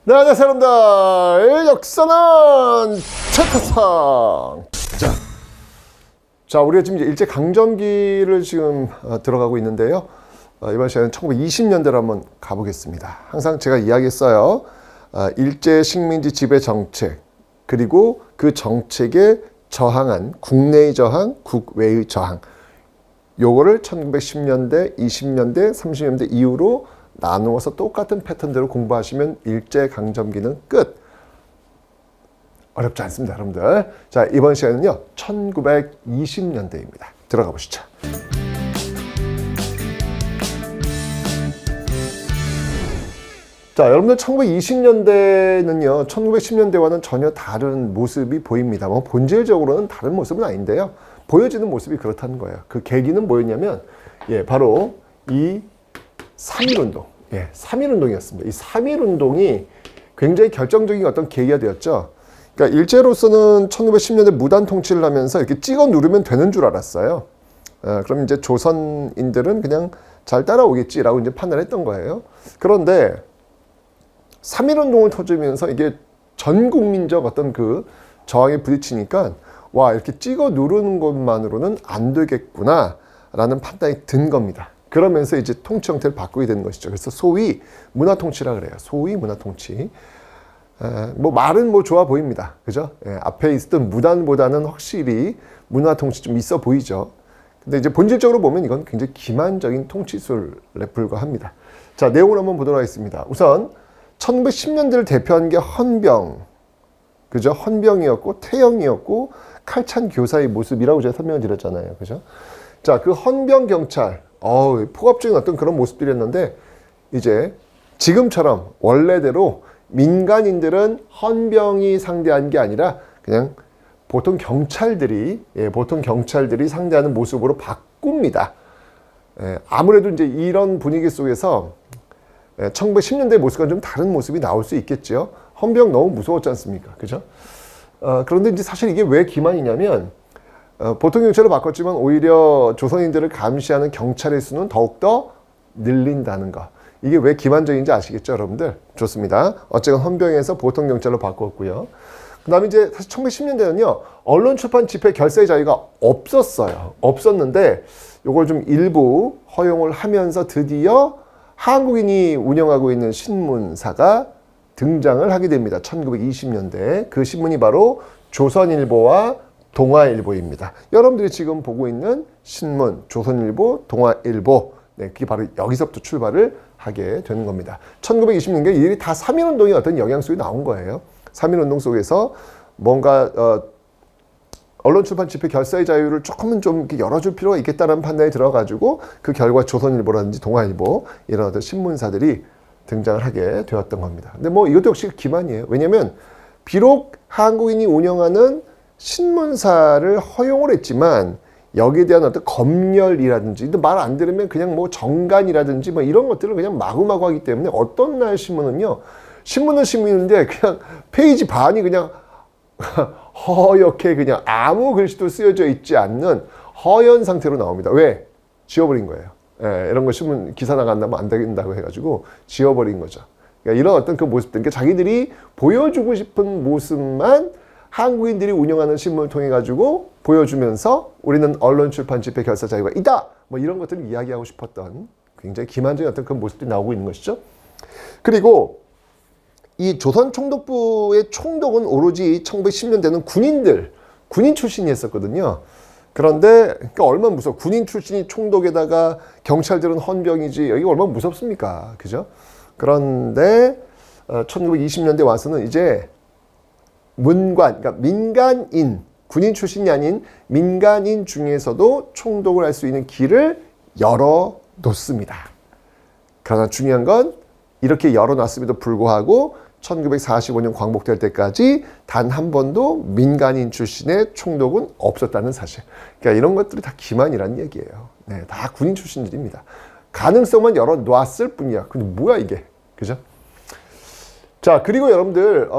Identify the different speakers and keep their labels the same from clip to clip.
Speaker 1: 네, 안녕하세요, 여러분들. 역사는 최태성. 자, 우리가 지금 이제 일제강점기를 지금 들어가고 있는데요. 이번 시간은 1920년대로 한번 가보겠습니다. 항상 제가 이야기했어요. 일제 식민지 지배 정책, 그리고 그 정책에 저항한 국내의 저항, 국외의 저항. 요거를 1910년대, 20년대, 30년대 이후로 나누어서 똑같은 패턴대로 공부하시면 일제강점기는 끝. 어렵지 않습니다, 여러분들. 자, 이번 시간은요, 1920년대입니다. 들어가 보시죠. 자, 여러분들 1920년대는요, 1910년대와는 전혀 다른 모습이 보입니다. 뭐 본질적으로는 다른 모습은 아닌데요. 보여지는 모습이 그렇다는 거예요. 그 계기는 뭐였냐면, 바로 이 3.1운동. 3.1운동이었습니다. 이 3.1운동이 굉장히 결정적인 어떤 계기가 되었죠. 그러니까 일제로서는 1910년대 무단 통치를 하면서 이렇게 찍어 누르면 되는 줄 알았어요. 그럼 이제 조선인들은 그냥 잘 따라오겠지라고 이제 판단했던 거예요. 그런데 3.1운동을 터지면서 이게 전 국민적 어떤 그 저항에 부딪히니까 와, 이렇게 찍어 누르는 것만으로는 안 되겠구나라는 판단이 든 겁니다. 그러면서 이제 통치 형태를 바꾸게 되는 것이죠. 그래서 소위 문화통치라 그래요. 소위 문화통치. 뭐 말은 뭐 좋아 보입니다. 그죠? 앞에 있었던 무단보다는 확실히 문화통치 좀 있어 보이죠. 근데 이제 본질적으로 보면 이건 굉장히 기만적인 통치술에 불과합니다. 자, 내용을 한번 보도록 하겠습니다. 우선 1910년대를 대표한 게 헌병, 그죠? 헌병이었고 태형이었고 칼찬 교사의 모습이라고 제가 설명을 드렸잖아요. 그죠? 자, 그 헌병 경찰, 폭압적인 어떤 그런 모습들이었는데 이제 지금처럼 원래대로 민간인들은 헌병이 상대한 게 아니라 그냥 보통 경찰들이 상대하는 모습으로 바꿉니다. 아무래도 이제 이런 분위기 속에서 1910년대 모습과 좀 다른 모습이 나올 수 있겠죠. 헌병 너무 무서웠지 않습니까? 그죠? 그런데 이제 사실 이게 왜 기만이냐면 보통 경찰로 바꿨지만 오히려 조선인들을 감시하는 경찰의 수는 더욱더 늘린다는 거. 이게 왜 기만적인지 아시겠죠, 여러분들? 좋습니다. 어쨌든 헌병에서 보통 경찰로 바꿨고요. 그 다음에 이제 사실 1910년대는요, 언론 출판 집회 결사의 자유가 없었어요. 없었는데, 요걸 좀 일부 허용을 하면서 드디어 한국인이 운영하고 있는 신문사가 등장을 하게 됩니다. 1920년대. 그 신문이 바로 조선일보와 동아일보입니다. 여러분들이 지금 보고 있는 신문, 조선일보, 동아일보. 그게 바로 여기서부터 출발을 하게 되는 겁니다. 1920년대 이들이 다 3.1운동의 어떤 영향 속에 나온 거예요. 3.1운동 속에서 뭔가 언론 출판 집회 결사의 자유를 조금은 좀 이렇게 열어줄 필요가 있겠다는 판단이 들어가지고 그 결과 조선일보라든지 동아일보 이런 어떤 신문사들이 등장을 하게 되었던 겁니다. 근데 뭐 이것도 역시 기만이에요. 왜냐면 비록 한국인이 운영하는 신문사를 허용을 했지만 여기에 대한 어떤 검열이라든지 말 안 들으면 그냥 뭐 정간이라든지 뭐 이런 것들을 그냥 마구마구 하기 때문에 어떤 날 신문은요, 신문은 신문인데 그냥 페이지 반이 그냥 허옇게 그냥 아무 글씨도 쓰여져 있지 않는 허연 상태로 나옵니다. 왜? 지워버린 거예요. 이런 거 신문 기사 나간다면 안 되겠다고 해가지고 지워버린 거죠. 그러니까 이런 어떤 그 모습들, 그러니까 자기들이 보여주고 싶은 모습만 한국인들이 운영하는 신문을 통해 가지고 보여주면서 우리는 언론 출판 집회 결사 자유가 있다, 뭐 이런 것들을 이야기하고 싶었던 굉장히 기만적인 어떤 그런 모습들이 나오고 있는 것이죠. 그리고 이 조선총독부의 총독은 오로지 1910년대는 군인 출신이 했었거든요. 그런데 그러니까 얼마나 무서워. 군인 출신이 총독에다가 경찰들은 헌병이지. 여기 얼마나 무섭습니까? 그죠? 그런데 1920년대 와서는 이제 문관, 그러니까 민간인, 군인 출신이 아닌 민간인 중에서도 총독을 할 수 있는 길을 열어놓습니다. 그러나 중요한 건 이렇게 열어놨음에도 불구하고 1945년 광복될 때까지 단 한 번도 민간인 출신의 총독은 없었다는 사실. 그러니까 이런 것들이 다 기만이라는 얘기예요. 다 군인 출신들입니다. 가능성만 열어놨을 뿐이야. 근데 뭐야 이게? 그죠? 자, 그리고 여러분들,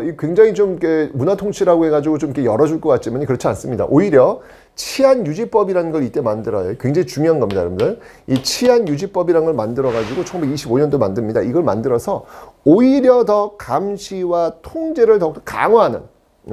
Speaker 1: 이 굉장히 좀 이렇게 문화 통치라고 해가지고 좀 이렇게 열어줄 것 같지만 그렇지 않습니다. 오히려 치안 유지법이라는 걸 이때 만들어요. 굉장히 중요한 겁니다, 여러분들. 이 치안 유지법이라는 걸 만들어가지고 1925년도 만듭니다. 이걸 만들어서 오히려 더 감시와 통제를 더욱 강화하는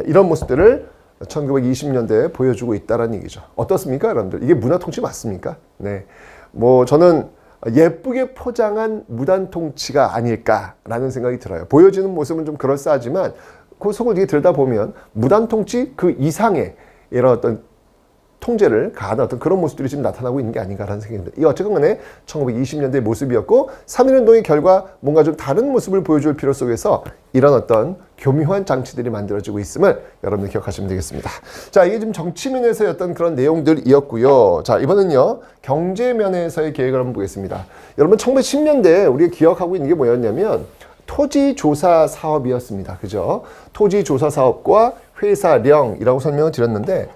Speaker 1: 이런 모습들을 1920년대에 보여주고 있다는 얘기죠. 어떻습니까, 여러분들? 이게 문화 통치 맞습니까? 네. 뭐, 저는 예쁘게 포장한 무단 통치가 아닐까라는 생각이 들어요. 보여지는 모습은 좀 그럴싸하지만 그 속을 이렇게 들여다보면 무단 통치 그 이상의 이런 어떤 통제를 가하는 어떤 그런 모습들이 지금 나타나고 있는 게 아닌가라는 생각이 듭니다. 이 어쨌건 간에 1920년대의 모습이었고 3.1운동의 결과 뭔가 좀 다른 모습을 보여줄 필요 속에서 이런 어떤 교묘한 장치들이 만들어지고 있음을 여러분들 기억하시면 되겠습니다. 자, 이게 지금 정치면에서의 어떤 그런 내용들이었고요. 자, 이번엔요 경제면에서의 계획을 한번 보겠습니다. 여러분 1910년대에 우리가 기억하고 있는 게 뭐였냐면 토지조사 사업이었습니다. 그죠? 토지조사 사업과 회사령이라고 설명을 드렸는데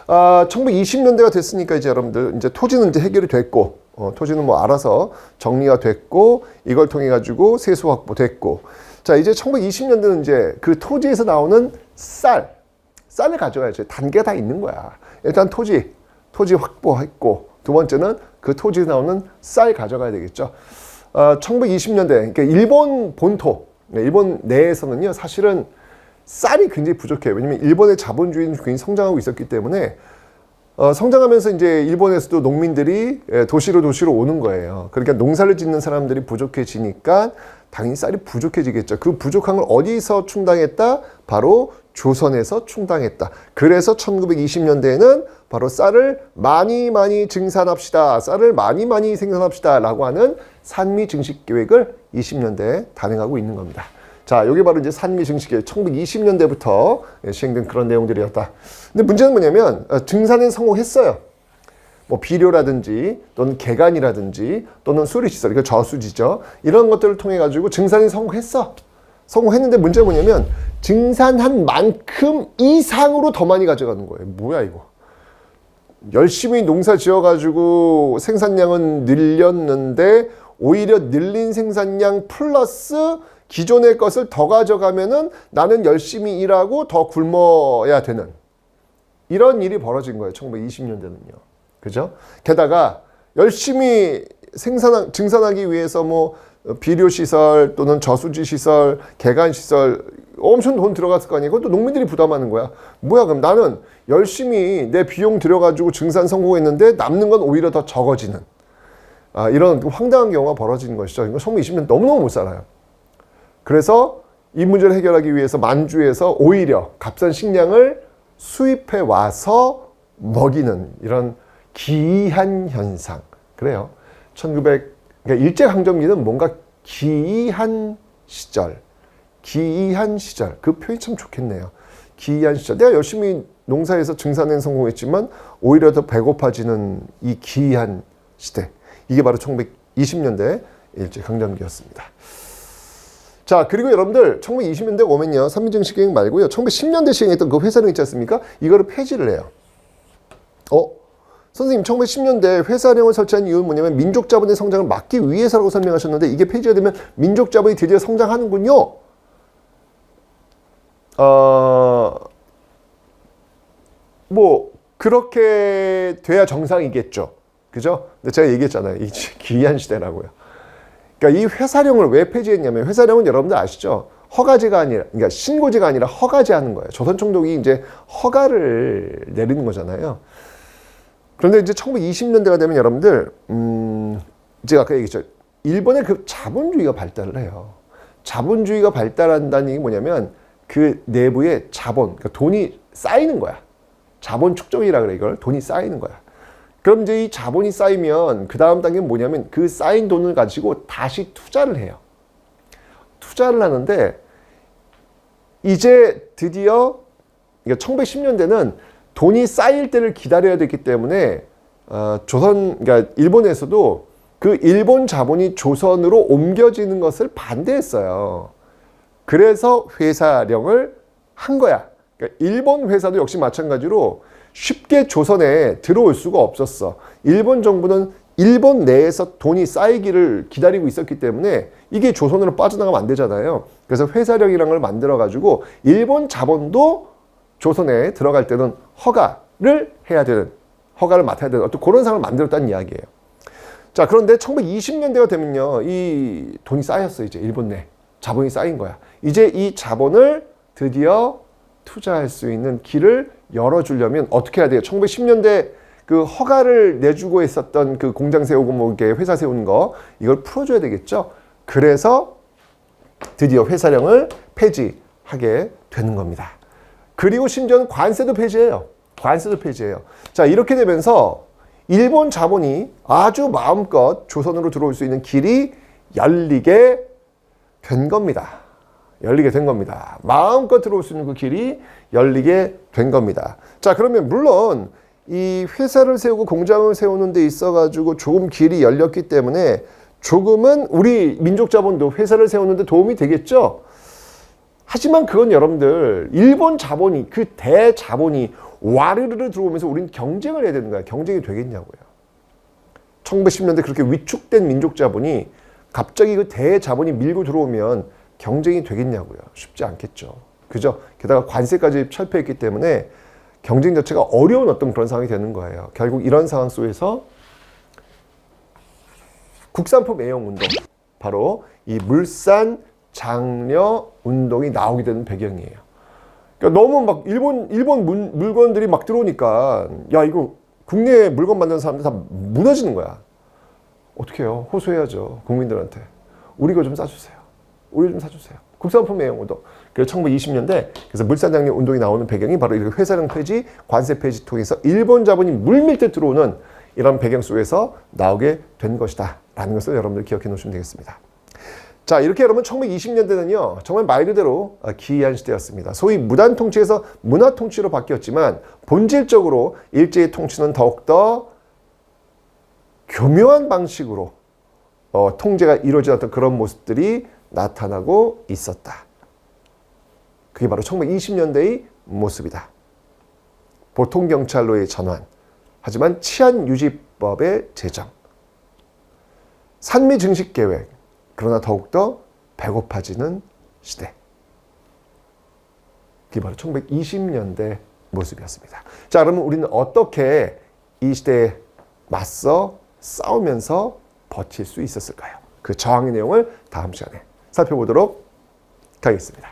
Speaker 1: 1920년대가 됐으니까 이제 여러분들 이제 토지는 이제 해결이 됐고 토지는 뭐 알아서 정리가 됐고 이걸 통해 가지고 세수 확보됐고 자 이제 1920년대는 이제 그 토지에서 나오는 쌀을 가져가야죠. 단계가 다 있는 거야. 일단 토지 확보했고 두 번째는 그 토지에서 나오는 쌀 가져가야 되겠죠. 1920년대 그러니까 일본 본토 일본 내에서는요 사실은 쌀이 굉장히 부족해요. 왜냐면 일본의 자본주의는 굉장히 성장하고 있었기 때문에 성장하면서 이제 일본에서도 농민들이 도시로 오는 거예요. 그러니까 농사를 짓는 사람들이 부족해지니까 당연히 쌀이 부족해지겠죠. 그 부족한 걸 어디서 충당했다? 바로 조선에서 충당했다. 그래서 1920년대에는 바로 쌀을 많이 증산합시다. 쌀을 많이 생산합시다. 라고 하는 산미 증식 계획을 20년대에 단행하고 있는 겁니다. 자, 여기 바로 이제 산미 증식 계획 1920년대부터 시행된 그런 내용들이었다. 근데 문제는 뭐냐면 증산에 성공했어요. 뭐 비료라든지 또는 개간이라든지 또는 수리시설, 이거 저수지죠. 이런 것들을 통해 가지고 증산에 성공했어. 성공했는데 문제가 뭐냐면 증산한 만큼 이상으로 더 많이 가져가는 거예요. 뭐야 이거. 열심히 농사 지어가지고 생산량은 늘렸는데 오히려 늘린 생산량 플러스 기존의 것을 더 가져가면은 나는 열심히 일하고 더 굶어야 되는 이런 일이 벌어진 거예요. 1920년대는요. 그죠? 게다가 열심히 증산하기 위해서 뭐 비료시설 또는 저수지시설, 개간시설 엄청 돈 들어갔을 거 아니에요. 그것도 농민들이 부담하는 거야. 뭐야 그럼 나는 열심히 내 비용 들여가지고 증산 성공했는데 남는 건 오히려 더 적어지는 이런 황당한 경우가 벌어지는 것이죠. 이거 1920년 너무너무 못 살아요. 그래서 이 문제를 해결하기 위해서 만주에서 오히려 값싼 식량을 수입해 와서 먹이는 이런 기이한 현상. 그래요. 그러니까 일제강점기는 뭔가 기이한 시절. 그 표현이 참 좋겠네요. 기이한 시절. 내가 열심히 농사에서 증산에 성공했지만 오히려 더 배고파지는 이 기이한 시대. 이게 바로 1920년대 일제강점기였습니다. 자, 그리고 여러분들 1920년대 오면요. 산미증식 계획 말고요. 1910년대 시행했던 그 회사령 있지 않습니까? 이거를 폐지를 해요. 선생님 1910년대 회사령을 설치한 이유는 뭐냐면 민족자본의 성장을 막기 위해서라고 설명하셨는데 이게 폐지가 되면 민족자본이 드디어 성장하는군요. 뭐 그렇게 돼야 정상이겠죠. 그죠? 근데 제가 얘기했잖아요. 이 기이한 시대라고요. 그러니까 이 회사령을 왜 폐지했냐면 회사령은 여러분들 아시죠? 허가제가 아니라, 그러니까 신고제가 아니라 허가제하는 거예요. 조선 총독이 이제 허가를 내리는 거잖아요. 그런데 이제 1920년대가 되면 여러분들, 제가 아까 얘기했죠. 일본의 그 자본주의가 발달을 해요. 자본주의가 발달한다는 얘기 뭐냐면 그 내부에 자본, 그러니까 돈이 쌓이는 거야. 자본 축적이라 그래, 이걸. 돈이 쌓이는 거야. 그럼 이제 이 자본이 쌓이면 그 다음 단계는 뭐냐면 그 쌓인 돈을 가지고 다시 투자를 해요. 투자를 하는데 이제 드디어 그러니까 1910년대는 돈이 쌓일 때를 기다려야 됐기 때문에 그러니까 일본에서도 그 일본 자본이 조선으로 옮겨지는 것을 반대했어요. 그래서 회사령을 한 거야. 그러니까 일본 회사도 역시 마찬가지로 쉽게 조선에 들어올 수가 없었어. 일본 정부는 일본 내에서 돈이 쌓이기를 기다리고 있었기 때문에 이게 조선으로 빠져나가면 안 되잖아요. 그래서 회사령이라는 걸 만들어가지고 일본 자본도 조선에 들어갈 때는 허가를 해야 되는, 허가를 맡아야 되는 어떤 그런 상황을 만들었다는 이야기예요. 자, 그런데 1920년대가 되면요, 이 돈이 쌓였어요. 이제 일본 내 자본이 쌓인 거야. 이제 이 자본을 드디어 투자할 수 있는 길을 열어주려면 어떻게 해야 돼요? 1910년대 그 허가를 내주고 있었던 그 공장 세우고 뭐 이렇게 회사 세우는 거, 이걸 풀어줘야 되겠죠. 그래서 드디어 회사령을 폐지하게 되는 겁니다. 그리고 심지어는 관세도 폐지해요. 관세도 폐지해요. 자, 이렇게 되면서 일본 자본이 아주 마음껏 조선으로 들어올 수 있는 길이 열리게 된 겁니다. 열리게 된 겁니다. 마음껏 들어올 수 있는 그 길이 열리게 된 겁니다. 자, 그러면 물론 이 회사를 세우고 공장을 세우는 데 있어가지고 조금 길이 열렸기 때문에 조금은 우리 민족 자본도 회사를 세우는 데 도움이 되겠죠. 하지만 그건 여러분들 일본 자본이, 그 대자본이 와르르르 들어오면서 우리는 경쟁을 해야 되는 거야. 경쟁이 되겠냐고요. 1910년대 그렇게 위축된 민족 자본이 갑자기 그 대자본이 밀고 들어오면 경쟁이 되겠냐고요. 쉽지 않겠죠. 그죠? 게다가 관세까지 철폐했기 때문에 경쟁 자체가 어려운 어떤 그런 상황이 되는 거예요. 결국 이런 상황 속에서 국산품 애용 운동, 바로 이 물산 장려 운동이 나오게 되는 배경이에요. 그러니까 너무 막 일본 물건들이 막 들어오니까 야, 이거 국내에 물건 만드는 사람들 다 무너지는 거야. 어떻게 해요? 호소해야죠. 국민들한테. 우리 거 좀 싸주세요. 우리 좀 사주세요. 국산품 애용 운동. 그래서 1920년대 그래서 물산 장려 운동이 나오는 배경이 바로 이렇게 회사령 폐지, 관세 폐지 통해서 일본 자본이 물밀듯 들어오는 이런 배경 속에서 나오게 된 것이다 라는 것을 여러분들 기억해 놓으시면 되겠습니다. 자, 이렇게 여러분 1920년대는요 정말 말 그대로 기이한 시대였습니다. 소위 무단 통치에서 문화 통치로 바뀌었지만 본질적으로 일제의 통치는 더욱더 교묘한 방식으로 통제가 이루어지는 그런 모습들이 나타나고 있었다. 그게 바로 1920년대의 모습이다. 보통경찰로의 전환, 하지만 치안유지법의 제정, 산미증식계획, 그러나 더욱더 배고파지는 시대. 그게 바로 1920년대 모습이었습니다. 자, 그러면 우리는 어떻게 이 시대에 맞서 싸우면서 버틸 수 있었을까요? 그 저항의 내용을 다음 시간에 살펴보도록 하겠습니다.